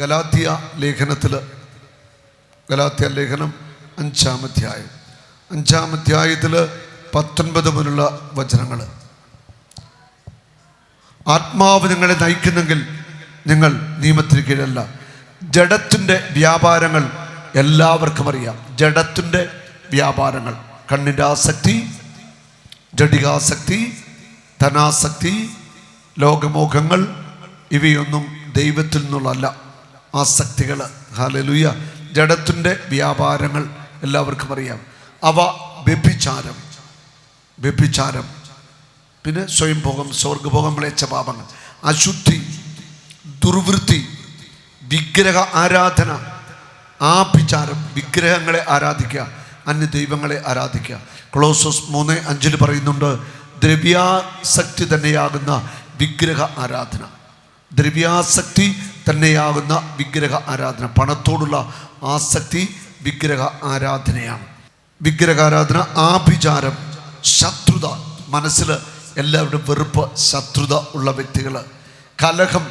ഗലാത്യ ലേഖനം 5-ാം അധ്യായം 5-ാം അധ്യായത്തിൽ 19 മുതലുള്ള വചനങ്ങൾ. ആത്മാവ് നിങ്ങളെ നയിക്കുന്നെങ്കിൽ നിങ്ങൾ നിയമത്തിന് കീഴല്ല. ജഡത്തിൻ്റെ വ്യാപാരങ്ങൾ എല്ലാവർക്കും അറിയാം. ജഡത്തിൻ്റെ വ്യാപാരങ്ങൾ, കണ്ണിൻ്റെ ആസക്തി, ജഡികാസക്തി, ധനാസക്തി, ലോകമോഹങ്ങൾ, ഇവയൊന്നും ദൈവത്തിൽ നിന്നുള്ളതല്ല ആസക്തികൾ. ഹല്ലേലൂയ. ജഡത്തിൻ്റെ വ്യാപാരങ്ങൾ എല്ലാവർക്കും അറിയാം. അവ വ്യഭിചാരം, പിന്നെ സ്വയംഭോഗം, സ്വർഗഭോഗം, മ്ലേച്ഛപാപങ്ങൾ, അശുദ്ധി, ദുർവൃത്തി, വിഗ്രഹ ആരാധന, ആഭിചാരം, വിഗ്രഹങ്ങളെ ആരാധിക്കുക, അന്യ ദൈവങ്ങളെ ആരാധിക്കുക. കൊളോസ്സോസ് 3:5 പറയുന്നുണ്ട്, ദ്രവ്യാസക്തി തന്നെയാകുന്ന വിഗ്രഹ ആരാധന. ദ്രവ്യാസക്തി തന്നെയാകുന്ന വിഗ്രഹ ആരാധന, പണത്തോടുള്ള ആസക്തി വിഗ്രഹ ആരാധനയാണ്. വിഗ്രഹാരാധന, ആഭിചാരം, ശത്രുത, മനസ്സിൽ എല്ലാവരുടെയും വെറുപ്പ്, ശത്രുത ഉള്ള വ്യക്തികൾ, കലഹം.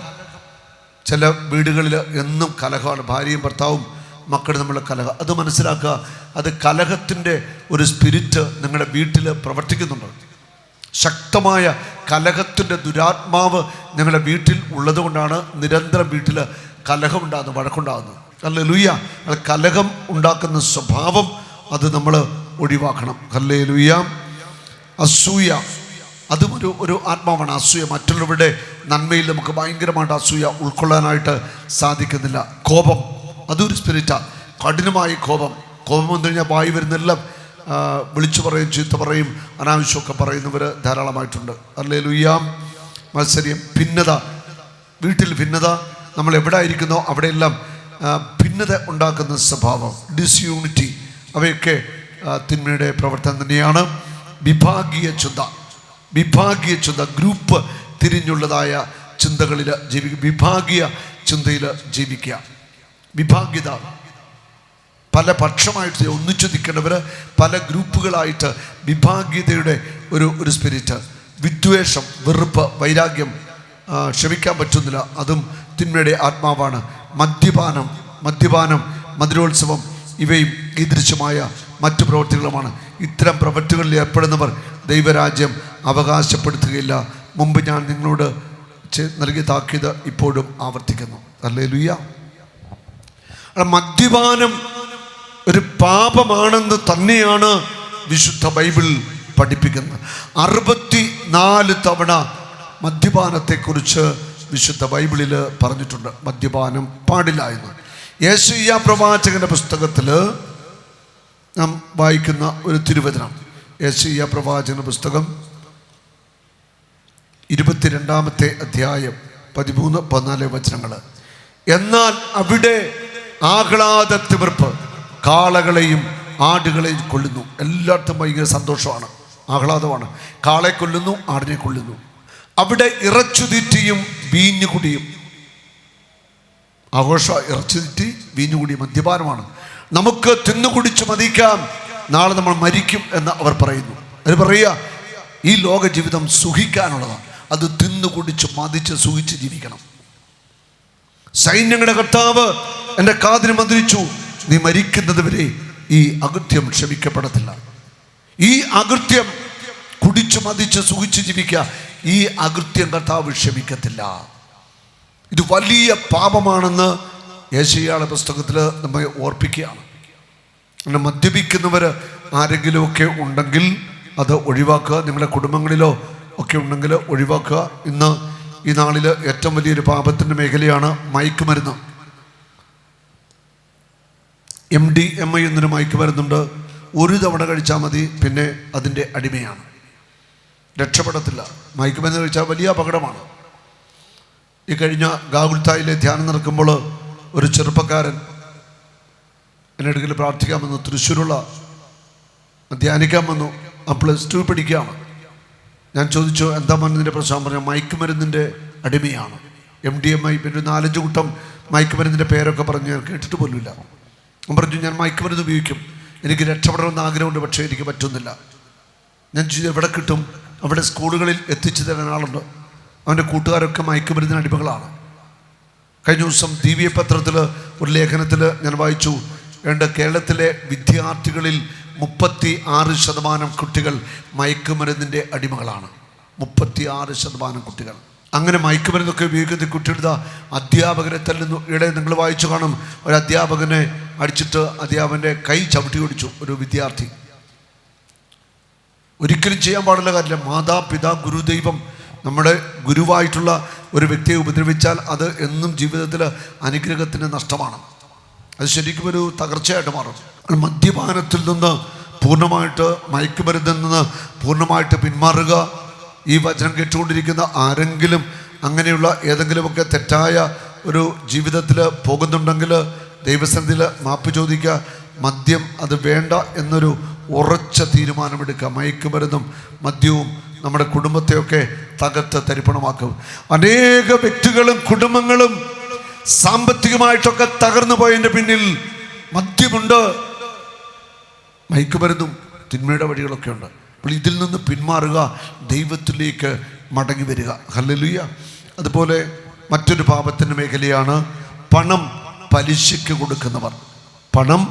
ചില വീടുകളിൽ എന്നും കലഹമാണ്, ഭാര്യയും ഭർത്താവും മക്കളും തമ്മിലുള്ള കലഹം. അത് മനസ്സിലാക്കുക, അത് കലഹത്തിൻ്റെ ഒരു സ്പിരിറ്റ് നിങ്ങളുടെ വീട്ടിൽ പ്രവർത്തിക്കുന്നുണ്ട്. ശക്തമായ കലഹത്തിൻ്റെ ദുരാത്മാവ് നിങ്ങളുടെ വീട്ടിൽ ഉള്ളത് കൊണ്ടാണ് നിരന്തരം വീട്ടിൽ കലഹമുണ്ടാകുന്നത്, വഴക്കുണ്ടാകുന്നത്. ഹല്ലേലൂയ. അത് കലഹം ഉണ്ടാക്കുന്ന സ്വഭാവം അത് നമ്മൾ ഒഴിവാക്കണം. ഹല്ലേലൂയ. അസൂയ, അതും ഒരു ആത്മാവാണ്. അസൂയ, മറ്റുള്ളവരുടെ നന്മയിൽ നമുക്ക് ഭയങ്കരമായിട്ട് അസൂയ ഉൾക്കൊള്ളാനായിട്ട് സാധിക്കുന്നില്ല. കോപം, അതൊരു സ്പിരിറ്റാണ്. കഠിനമായ കോപം വന്നു കഴിഞ്ഞാൽ വായി വരുന്നെല്ലാം വിളിച്ചു പറയും, ചീത്ത പറയും, അനാവശ്യമൊക്കെ പറയുന്നവർ ധാരാളമായിട്ടുണ്ട്. ഹല്ലേലൂയ. മത്സര്യം, ഭിന്നത, വീട്ടിൽ ഭിന്നത, നമ്മൾ എവിടെ ആയിരിക്കുന്നോ അവിടെയെല്ലാം ഭിന്നത ഉണ്ടാക്കുന്ന സ്വഭാവം, ഡിസ്യൂണിറ്റി, അവയൊക്കെ തിന്മയുടെ പ്രവർത്തനം തന്നെയാണ്. വിഭാഗീയ ചിന്ത, ഗ്രൂപ്പ് തിരിഞ്ഞുള്ളതായ ചിന്തകളിൽ ജീവിക്കുക, വിഭാഗീയ ചിന്തയിൽ ജീവിക്കുക. വിഭാഗ്യത, പല പക്ഷമായിട്ട് ഒന്നിച്ചു നിൽക്കേണ്ടവർ പല ഗ്രൂപ്പുകളായിട്ട്, വിഭാഗീയതയുടെ ഒരു സ്പിരിറ്റ്. വിദ്വേഷം, വെറുപ്പ്, വൈരാഗ്യം, ക്ഷമിക്കാൻ പറ്റുന്നില്ല, അതും തിന്മയുടെ ആത്മാവാണ്. മദ്യപാനം, മധുരോത്സവം, ഇവയും ഈദൃശ്യമായ മറ്റു പ്രവൃത്തികളുമാണ്. ഇത്തരം പ്രവൃത്തികളിൽ ഏർപ്പെടുന്നവർ ദൈവരാജ്യം അവകാശപ്പെടുത്തുകയില്ല. മുമ്പ് ഞാൻ നിങ്ങളോട് നൽകിയ താക്കീത് ഇപ്പോഴും ആവർത്തിക്കുന്നു. ഹല്ലേലൂയ. മദ്യപാനം ഒരു പാപമാണെന്ന് തന്നെയാണ് വിശുദ്ധ ബൈബിൾ പഠിപ്പിക്കുന്നത്. 64 തവണ മദ്യപാനത്തെക്കുറിച്ച് വിശുദ്ധ ബൈബിളിൽ പറഞ്ഞിട്ടുണ്ട്. മദ്യപാനം പാടില്ല എന്ന്. യെശയ്യാ പ്രവാചകന്റെ പുസ്തകത്തിൽ നാം വായിക്കുന്ന ഒരു തിരുവചനം, യെശയ്യാ പ്രവാചകന്റെ പുസ്തകം 22-ാമത്തെ അധ്യായം 13-14 വചനങ്ങൾ. എന്നാൽ അവിടെ ആഹ്ലാദ തിമിർപ്പ് കാളകളെയും ആടുകളെയും കൊല്ലുന്നു. എല്ലായിടത്തും ഭയങ്കര സന്തോഷമാണ്, ആഹ്ലാദമാണ്. കാളെ കൊല്ലുന്നു, ആടിനെ കൊല്ലുന്നു. അവിടെ ഇറച്ചുതീറ്റിയും വീഞ്ഞുകുടിയും, ആഘോഷ, ഇറച്ചുതീറ്റി വീഞ്ഞുകുടി, മദ്യപാനമാണ്. നമുക്ക് തിന്നുകുടിച്ച് മതിക്കാം, നാളെ നമ്മൾ മരിക്കും എന്ന് അവർ പറയുന്നു. അവർ പറയുക, ഈ ലോക ജീവിതം സുഖിക്കാനുള്ളതാണ്, അത് തിന്നുകുടിച്ച് മതിച്ച് സുഖിച്ച് ജീവിക്കണം. സൈന്യങ്ങളുടെ കർത്താവ് എൻ്റെ കാതിന് മന്ത്രിച്ചു, നീ മരിക്കുന്നത് വരെ ഈ അകൃത്യം ക്ഷമിക്കപ്പെടത്തില്ല. ഈ അകൃത്യം, കുടിച്ച് മതിച്ച് സുഖിച്ച് ജീവിക്കുക, ഈ അകൃത്യം കർത്താവ് ക്ഷമിക്കത്തില്ല. ഇത് വലിയ പാപമാണെന്ന് യെശയ്യായുടെ പുസ്തകത്തിൽ നമ്മെ ഓർപ്പിക്കുകയാണ്. അങ്ങനെ മദ്യപിക്കുന്നവർ ആരെങ്കിലുമൊക്കെ ഉണ്ടെങ്കിൽ അത് ഒഴിവാക്കുക. നിങ്ങളുടെ കുടുംബങ്ങളിലോ ഒക്കെ ഉണ്ടെങ്കിൽ ഒഴിവാക്കുക. ഇന്ന് ഈ നാളിൽ ഏറ്റവും വലിയൊരു പാപത്തിൻ്റെ മേഖലയാണ് മയക്കുമരുന്ന്. MDMA എന്നൊരു മയക്കുമരുന്നുണ്ട്. ഒരു തവണ കഴിച്ചാൽ മതി, പിന്നെ അതിൻ്റെ അടിമയാണ്, രക്ഷപ്പെടത്തില്ല. മയക്കുമരുന്ന് കഴിച്ചാൽ വലിയ അപകടമാണ്. ഈ കഴിഞ്ഞ ഗാഗുൽത്തായിലെ ധ്യാനം നടക്കുമ്പോൾ ഒരു ചെറുപ്പക്കാരൻ എൻ്റെ അടുക്കൽ പ്രാർത്ഥിക്കാൻ വന്നു. തൃശ്ശൂരുള്ള ധ്യാനിക്കാൻ വന്നു. +2 പഠിക്കുകയാണ്. ഞാൻ ചോദിച്ചു, എന്താ മരുന്നിൻ്റെ പ്രശ്നം? പറഞ്ഞാൽ മയക്കുമരുന്നിൻ്റെ അടിമയാണ്. MDMA, പിന്നെ 4-5 കൂട്ടം മയക്കുമരുന്നിൻ്റെ പേരൊക്കെ പറഞ്ഞ് ഞാൻ കേട്ടിട്ട് പോലുമില്ല. ഞാൻ പറഞ്ഞു, ഞാൻ മയക്കുമരുന്ന് ഉപയോഗിക്കും, എനിക്ക് രക്ഷപ്പെടണമെന്ന് ആഗ്രഹമുണ്ട്, പക്ഷേ എനിക്ക് പറ്റുന്നില്ല. ഞാൻ ചോദിച്ചു, എവിടെ കിട്ടും? അവിടെ സ്കൂളുകളിൽ എത്തിച്ചു തരാൻ ആളുണ്ട്. അവൻ്റെ കൂട്ടുകാരൊക്കെ മയക്കുമരുന്നിന് അടിമകളാണ്. കഴിഞ്ഞ ദിവസം ദിവ്യപത്രത്തിൽ ഒരു ലേഖനത്തിൽ ഞാൻ വായിച്ചു, കേരളത്തിലെ വിദ്യാർത്ഥികളിൽ 36% കുട്ടികൾ മയക്കുമരുന്നിൻ്റെ അടിമകളാണ്. 36% കുട്ടികൾ. അങ്ങനെ മയക്കുമരുന്നൊക്കെ ഉപയോഗിക്കുന്ന കുട്ടികളുടെ അധ്യാപകരെ തല്ലുന്നു. ഇവിടെ നിങ്ങൾ വായിച്ചു കാണും, ഒരു അധ്യാപകനെ അടിച്ചിട്ട് അധ്യാപകൻ്റെ കൈ ചവിട്ടി ഓടിച്ചു ഒരു വിദ്യാർത്ഥി. ഒരിക്കലും ചെയ്യാൻ പാടുള്ള കാര്യമില്ല. മാതാപിതാ ഗുരുദൈവം നമ്മുടെ ഗുരുവായിട്ടുള്ള ഒരു വ്യക്തിയെ ഉപദ്രവിച്ചാൽ അത് എന്നും ജീവിതത്തിൽ അനുഗ്രഹത്തിന് നഷ്ടമാണ്. അത് ശരിക്കും ഒരു തകർച്ചയായിട്ട് മാറും. മദ്യപാനത്തിൽ നിന്ന് പൂർണ്ണമായിട്ട്, മയക്കുമരുന്നിൽ നിന്ന് പൂർണ്ണമായിട്ട് പിന്മാറുക. ഈ വചനം കേട്ടുകൊണ്ടിരിക്കുന്ന ആരെങ്കിലും അങ്ങനെയുള്ള ഏതെങ്കിലുമൊക്കെ തെറ്റായ ഒരു ജീവിതത്തിൽ പോകുന്നുണ്ടെങ്കിൽ ദൈവസന്നിധിയിൽ മാപ്പ് ചോദിക്കുക. മദ്യം അത് വേണ്ട എന്നൊരു ഉറച്ച തീരുമാനമെടുക്കുക. മയക്കുമരുന്നും മദ്യവും നമ്മുടെ കുടുംബത്തെയൊക്കെ തകർത്ത് തരിപ്പണമാക്കും. അനേക വ്യക്തികളും കുടുംബങ്ങളും സാമ്പത്തികമായിട്ടൊക്കെ തകർന്നു പോയതിൻ്റെ പിന്നിൽ മദ്യമുണ്ട്, മയക്കുമരുന്നും തിന്മയുടെ വഴികളൊക്കെ ഉണ്ട്. അപ്പോൾ ഇതിൽ നിന്ന് പിന്മാറുക, ദൈവത്തിലേക്ക് മടങ്ങി വരിക. ഹല്ലേലൂയ. അതുപോലെ മറ്റൊരു പാപത്തിൻ്റെ മേഖലയാണ് പണം പലിശയ്ക്ക് കൊടുക്കുന്നവർ. പണം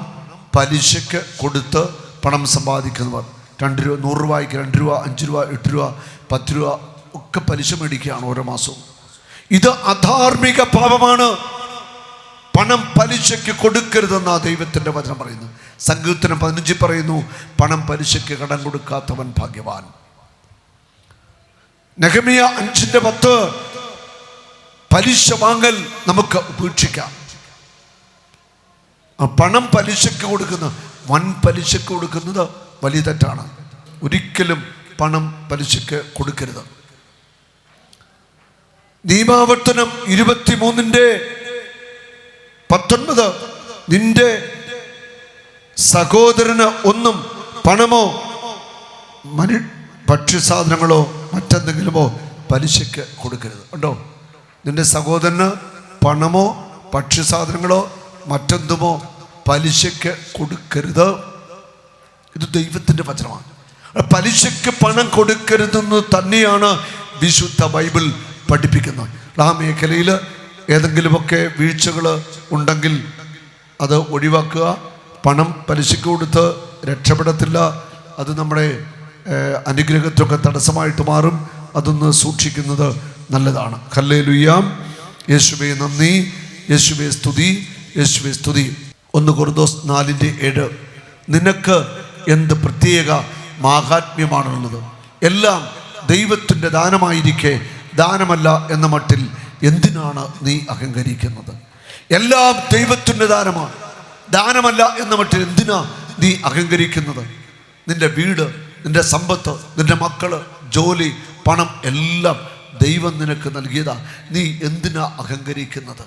പലിശയ്ക്ക് കൊടുത്ത് പണം സമ്പാദിക്കുന്നവർ. 2 രൂപ, 100 രൂപയ്ക്ക് 2 രൂപ, 5 രൂപ, 8 രൂപ, 10 രൂപ ഒക്കെ പലിശ മേടിക്കുകയാണ് ഓരോ മാസവും. ഇത് അധാർമിക പാപമാണ്. പണം പലിശയ്ക്ക് കൊടുക്കരുതെന്നാ ദൈവത്തിൻ്റെ വചനം പറയുന്നു. സങ്കീർത്തനം 15 പറയുന്നു, പണം പലിശയ്ക്ക് കടം കൊടുക്കാത്തവൻ ഭാഗ്യവാൻ. നെഹെമ്യ 5:10 പലിശ വാങ്ങൽ നമുക്ക് ഉപേക്ഷിക്കാം. പണം പലിശയ്ക്ക് കൊടുക്കുന്ന, വൻ പലിശയ്ക്ക് കൊടുക്കുന്നത് വലിയ തെറ്റാണ്. ഒരിക്കലും പണം പലിശയ്ക്ക് കൊടുക്കരുത്. നിയമാവർത്തനം 23:19 നിന്റെ സഹോദരന് ഒന്നും പണമോ ഭക്ഷ്യസാധനങ്ങളോ മറ്റെന്തെങ്കിലുമോ പലിശയ്ക്ക് കൊടുക്കരുത്. ഉണ്ടോ? നിന്റെ സഹോദരന് പണമോ ഭക്ഷ്യസാധനങ്ങളോ മറ്റെന്തുമോ പലിശയ്ക്ക് കൊടുക്കരുത്. ഇത് ദൈവത്തിൻ്റെ വചനമാണ്. പലിശയ്ക്ക് പണം കൊടുക്കരുതെന്ന് തന്നെയാണ് വിശുദ്ധ ബൈബിൾ പഠിപ്പിക്കുന്നത്. ആ മേഖലയിൽ ഏതെങ്കിലുമൊക്കെ വീഴ്ചകൾ ഉണ്ടെങ്കിൽ അത് ഒഴിവാക്കുക. പണം പലിശയ്ക്ക് കൊടുത്ത് രക്ഷപ്പെടത്തില്ല. അത് നമ്മുടെ അനുഗ്രഹത്തൊക്കെ തടസ്സമായിട്ട് മാറും. അതൊന്ന് സൂക്ഷിക്കുന്നത് നല്ലതാണ്. ഹല്ലേലൂയ. യേശുവേ നന്ദി, യേശുവേ സ്തുതി, യേശുവേ സ്തുതി. 1 കൊരിന്തോസ് 4:7 നിനക്ക് എന്ത് പ്രത്യേക മാഹാത്മ്യമാണുള്ളത്? എല്ലാം ദൈവത്തിൻ്റെ ദാനമായിരിക്കെ ദാനമല്ല എന്ന മട്ടിൽ എന്തിനാണ് നീ അഹങ്കരിക്കുന്നത്? എല്ലാം ദൈവത്തിൻ്റെ ദാനമാണ്, ദാനമല്ല എന്ന മട്ടിൽ എന്തിനാ നീ അഹങ്കരിക്കുന്നത്? നിന്റെ വീട്, നിന്റെ സമ്പത്ത്, നിന്റെ മക്കള്, ജോലി, പണം എല്ലാം ദൈവം നിനക്ക് നൽകിയതാ. നീ എന്തിനാ അഹങ്കരിക്കുന്നത്?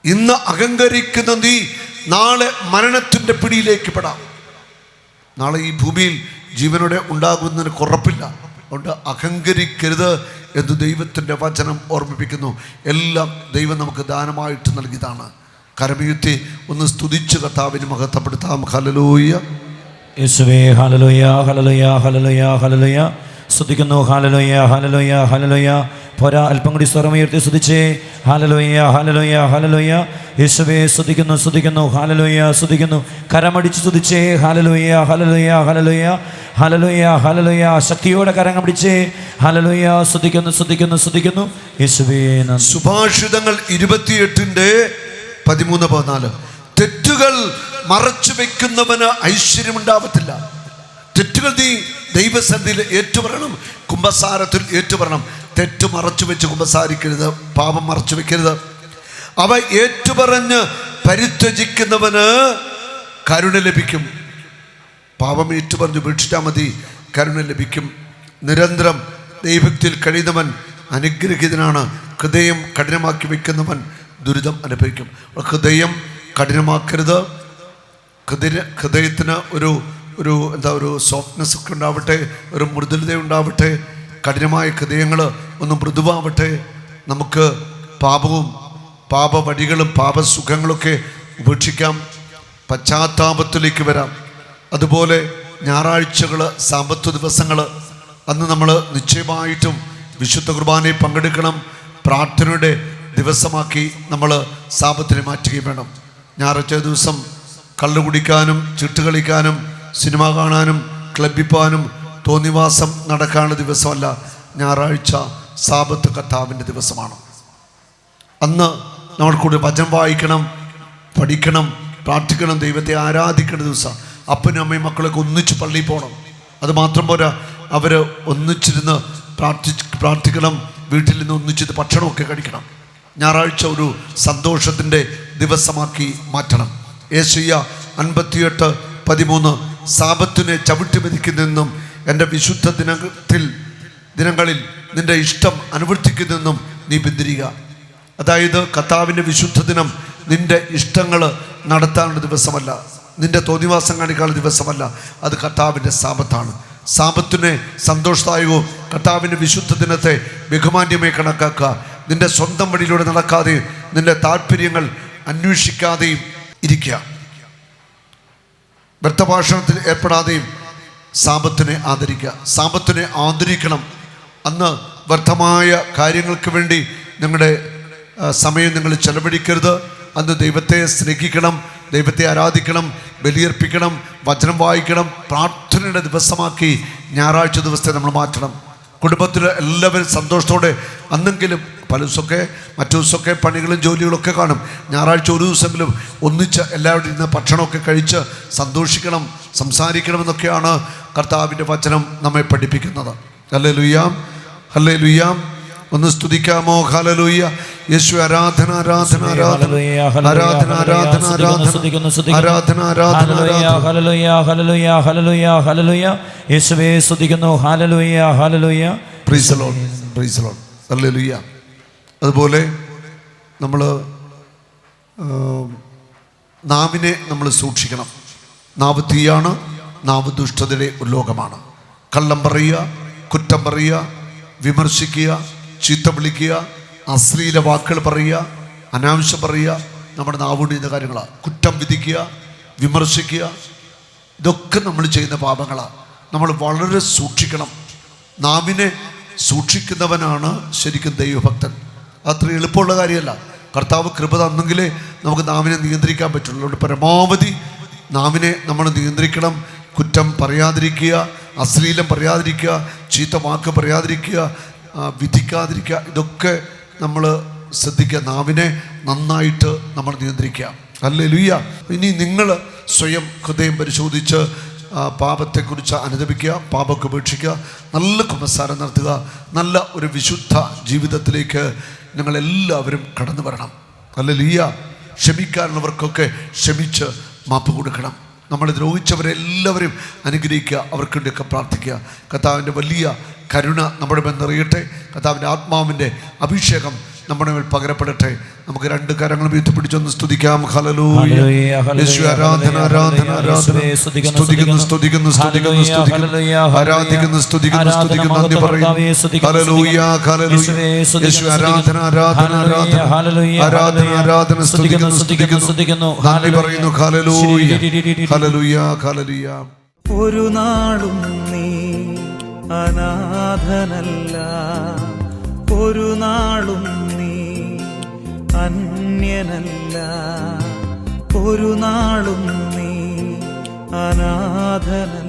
ഇന്ന് അഹങ്കരിക്കുന്ന നീ നാളെ മരണത്തിൻ്റെ പിടിയിലേക്ക് പെടാം. നാളെ ഈ ഭൂമിയിൽ ജീവനോടെ ഉണ്ടാകുന്നതിന് ഉറപ്പില്ല. അതുകൊണ്ട് അഹങ്കരിക്കരുത് എന്ന് ദൈവത്തിൻ്റെ വചനം ഓർമ്മിപ്പിക്കുന്നു. എല്ലാം ദൈവം നമുക്ക് ദാനമായിട്ട് നൽകിയതാണ്. കരമുയർത്തി ഒന്ന് സ്തുതിച്ച് കർത്താവിനെ മഹത്വപ്പെടുത്താം. ഹല്ലേലൂയ. യേശുവേ ഹല്ലേലൂയ, ഹല്ലേലൂയ, ഹല്ലേലൂയ, ഹല്ലേലൂയ. സ്തുതിക്കുന്നു. ഹല്ലേലൂയ, ഹല്ലേലൂയ, ഹല്ലേലൂയ. പോരാ, അല്പം കൂടി സ്വരമുയർത്തി സ്തുതിച്ചേ. ഹല്ലേലൂയ, ഹല്ലേലൂയ, ഹല്ലേലൂയ. യേശുവേ സ്തുതിക്കുന്നു, സ്തുതിക്കുന്നു. ഹല്ലേലൂയ, സ്തുതിക്കുന്നു. കരമടിച്ച് സ്തുതിച്ചേ. ഹല്ലേലൂയ, ഹല്ലേലൂയ, ഹല്ലേലൂയ, ഹല്ലേലൂയ, ഹല്ലേലൂയ. ശക്തിയോടെ കരങ്ങൾ പിടിച്ചേ. ഹല്ലേലൂയ, സ്തുതിക്കുന്നു, സ്തുതിക്കുന്നു, സ്തുതിക്കുന്നു. യേശുവേ നന്ദി. സുഭാഷിതങ്ങൾ 28:13-14 തെറ്റുകൾ മറച്ചു വെക്കുന്നവന് ഐശ്വര്യമുണ്ടാവത്തില്ല. തെറ്റുകൾ നീ ദൈവസന്നിധിയിൽ ഏറ്റുപറയണം, കുമ്പസാരത്തിൽ ഏറ്റുപറയണം. തെറ്റ് മറച്ചു വെച്ച് കുമ്പസാരിക്കരുത്, പാപം മറച്ചു വെക്കരുത്. അവ ഏറ്റുപറഞ്ഞ് പരിത്യജിക്കുന്നവന് കരുണ ലഭിക്കും. പാപം ഏറ്റുപറഞ്ഞ് ഉപേക്ഷിച്ചാൽ മതി, കരുണ ലഭിക്കും. നിരന്തരം ദൈവത്തിൽ കഴിയുന്നവൻ അനുഗ്രഹീതനാണ്. ഹൃദയം കഠിനമാക്കി വെക്കുന്നവൻ ദുരിതം അനുഭവിക്കും. ഹൃദയം കഠിനമാക്കരുത്. ഹൃദയത്തിന് ഒരു സോഫ്റ്റ്നെസ് ഒക്കെ ഉണ്ടാവട്ടെ, ഒരു മൃദുലത ഉണ്ടാവട്ടെ. കഠിനമായ ഹൃദയങ്ങൾ ഒന്ന് മൃദുവാവട്ടെ. നമുക്ക് പാപവും പാപവഴികളും പാപസുഖങ്ങളൊക്കെ ഉപേക്ഷിക്കാം, പശ്ചാത്താപത്തിലേക്ക് വരാം. അതുപോലെ ഞായറാഴ്ചകൾ, സാമ്പത്വ ദിവസങ്ങൾ, അന്ന് നമ്മൾ നിശ്ചയമായിട്ടും വിശുദ്ധ കുർബാനയിൽ പങ്കെടുക്കണം, പ്രാർത്ഥനയുടെ ദിവസമാക്കി നമ്മൾ സാബത്തിനെ മാറ്റുകയും വേണം. ഞായറാഴ്ച ദിവസം കള്ളു കുടിക്കാനും ചീട്ട് കളിക്കാനും സിനിമ കാണാനും ക്ലബ്ബിൽ പോകാനും തോന്നിവാസം നടക്കാനുള്ള ദിവസമല്ല. ഞായറാഴ്ച സാബത്ത് കർത്താവിൻ്റെ ദിവസമാണ്. അന്ന് നമ്മൾ കൂടുതൽ വചനം വായിക്കണം, പഠിക്കണം, പ്രാർത്ഥിക്കണം, ദൈവത്തെ ആരാധിക്കേണ്ട ദിവസം. അപ്പനും അമ്മയും മക്കളൊക്കെ ഒന്നിച്ച് പള്ളിയിൽ പോകണം. അത് മാത്രം പോരാ, അവർ ഒന്നിച്ചിരുന്ന് പ്രാർത്ഥിക്കണം, വീട്ടിൽ നിന്ന് ഒന്നിച്ചിരുന്ന് ഭക്ഷണമൊക്കെ കഴിക്കണം. ഞായറാഴ്ച ഒരു സന്തോഷത്തിൻ്റെ ദിവസമാക്കി മാറ്റണം. യേശയ്യ 58:13 സാബത്തിനെ ചവിട്ടി മെതിക്കുന്നെന്നും എൻ്റെ വിശുദ്ധ ദിനങ്ങളിൽ നിൻ്റെ ഇഷ്ടം അനുവർത്തിക്കുന്നെന്നും നീ പിന്തിരിക. അതായത് കർത്താവിൻ്റെ വിശുദ്ധ ദിനം നിൻ്റെ ഇഷ്ടങ്ങൾ നടത്താനുള്ള ദിവസമല്ല, നിൻ്റെ തോന്നിവാസം കാണിക്കാനുള്ള ദിവസമല്ല. അത് കർത്താവിൻ്റെ സാബത്താണ്. സാബത്തിനെ സന്തോഷദായകവും കർത്താവിൻ്റെ വിശുദ്ധ ദിനത്തെ ബഹുമാന്യമായി കണക്കാക്കുക. നിൻ്റെ സ്വന്തം വഴിയിലൂടെ നടക്കാതെയും നിൻ്റെ താല്പര്യങ്ങൾ അന്വേഷിക്കാതെയും ഇരിക്കുക. വ്യർത്ഥഭാഷണത്തിൽ ഏർപ്പെടാതെയും സാബത്തിനെ ആദരിക്കുക. സാബത്തിനെ ആദരിക്കണം. അന്ന് വ്യർത്ഥമായ കാര്യങ്ങൾക്ക് വേണ്ടി നിങ്ങളുടെ സമയം നിങ്ങൾ ചെലവഴിക്കരുത്. അന്ന് ദൈവത്തെ സ്നേഹിക്കണം, ദൈവത്തെ ആരാധിക്കണം, ബലിയർപ്പിക്കണം, വചനം വായിക്കണം. പ്രാർത്ഥനയുടെ ദിവസമാക്കി ഞായറാഴ്ച ദിവസത്തെ നമ്മൾ മാറ്റണം. കുടുംബത്തിൽ എല്ലാവരും സന്തോഷത്തോടെ, അന്നെങ്കിലും പല ദിവസമൊക്കെ മറ്റു ദിവസമൊക്കെ പണികളും ജോലികളൊക്കെ കാണും. ഞായറാഴ്ച ഒരു ദിവസമെങ്കിലും ഒന്നിച്ച് എല്ലാവരും ഇരുന്ന് ഭക്ഷണമൊക്കെ കഴിച്ച് സന്തോഷിക്കണം, സംസാരിക്കണമെന്നൊക്കെയാണ് കർത്താവിൻ്റെ വചനം നമ്മെ പഠിപ്പിക്കുന്നത്. Hallelujah, hallelujah. ഒന്ന് സ്തുതിക്കാമോ? ഹല്ലേലൂയ. യേശു ആരാധന, ആരാധന, ആരാധന, ആരാധന, ആരാധന, ആരാധന, ആരാധന, ആരാധന. യേശുവേ സ്തുതിക്കുന്നു. ഹല്ലേലൂയ, hallelujah. Praise the Lord, praise the Lord, hallelujah. അതുപോലെ നമ്മൾ നാവിനെ നമ്മൾ സൂക്ഷിക്കണം. നാവ് തീയാണ്, നാവ് ദുഷ്ടതയുടെ ഒരു ലോകമാണ്. കള്ളം പറയുക, കുറ്റം പറയുക, വിമർശിക്കുക, ചീത്ത വിളിക്കുക, അശ്ലീല വാക്കുകൾ പറയുക, അനാവശ്യം പറയുക, നമ്മുടെ നാവുകൊണ്ട് ചെയ്യുന്ന കാര്യങ്ങളാണ്. കുറ്റം വിധിക്കുക, വിമർശിക്കുക, ഇതൊക്കെ നമ്മൾ ചെയ്യുന്ന പാപങ്ങളാണ്. നമ്മൾ വളരെ സൂക്ഷിക്കണം. നാവിനെ സൂക്ഷിക്കുന്നവനാണ് ശരിക്കും ദൈവഭക്തൻ. അത്ര എളുപ്പമുള്ള കാര്യമല്ല. കർത്താവ് കൃപ തന്നെങ്കിലേ നമുക്ക് നാവിനെ നിയന്ത്രിക്കാൻ പറ്റുള്ളൂ. അതുകൊണ്ട് പരമാവധി നാവിനെ നമ്മൾ നിയന്ത്രിക്കണം. കുറ്റം പറയാതിരിക്കുക, അശ്ലീലം പറയാതിരിക്കുക, ചീത്ത വാക്ക് പറയാതിരിക്കുക, വിധിക്കാതിരിക്കുക, ഇതൊക്കെ നമ്മൾ ശ്രദ്ധിക്കുക. നാവിനെ നന്നായിട്ട് നമ്മൾ നിയന്ത്രിക്കുക. ഹല്ലേലൂയ. ഇനി നിങ്ങൾ സ്വയം ഹൃദയം പരിശോധിച്ച് പാപത്തെക്കുറിച്ച് അനുദപിക്കുക, പാപമൊക്കെ ഉപേക്ഷിക്കുക, നല്ല കുമ്പസാരം നടത്തുക. നല്ല ഒരു വിശുദ്ധ ജീവിതത്തിലേക്ക് ഞങ്ങളെല്ലാവരും കടന്നു വരണം. ഹല്ലേലൂയ. ക്ഷമിക്കാനുള്ളവർക്കൊക്കെ ക്ഷമിച്ച് മാപ്പ് കൊടുക്കണം. നമ്മൾ ദ്രോഹിച്ചവരെല്ലാവരും അനുഗ്രഹിക്കുക, അവർക്ക് വേണ്ടിയൊക്കെ പ്രാർത്ഥിക്കുക. കർത്താവിൻ്റെ വലിയ കരുണ നമ്മുടെ മേൽ നിറയട്ടെ. കർത്താവിൻ്റെ ആത്മാവിൻ്റെ അഭിഷേകം നമ്മുടെ മേൽ പകരപ്പെടട്ടെ. നമുക്ക് രണ്ട് കരങ്ങളും ഉയർത്തിപ്പിടിച്ചൊന്ന് സ്തുതിക്കാം. ഹല്ലേലൂയ. യേശു ആരാധന, ആരാധന, ആരാധന. സ്തുതിക്കുന്നു, സ്തുതിക്കുന്നു, സ്തുതിക്കുന്നു, സ്തുതിക്കുന്നു, ആരാധിക്കുന്നു, സ്തുതിക്കുന്നു, സ്തുതിക്കുന്നു, നന്ദി പറയുന്നു. Hallelujah, hallelujah. യേശു ആരാധന, ആരാധന, ആരാധന, ആരാധന, ആരാധന. സ്തുതിക്കുന്നു, സ്തുതിക്കുന്നു, നന്ദി പറയുന്നു. ഹല്ലേലൂയ, ഹല്ലേലൂയ, ഹല്ലേലൂയ. ഒരു നാളും നീ അനാഥനല്ല, ഒരു നാളും നീ അന്യനല്ല, ഒരു നാളും നീ അനാഥനല്ല.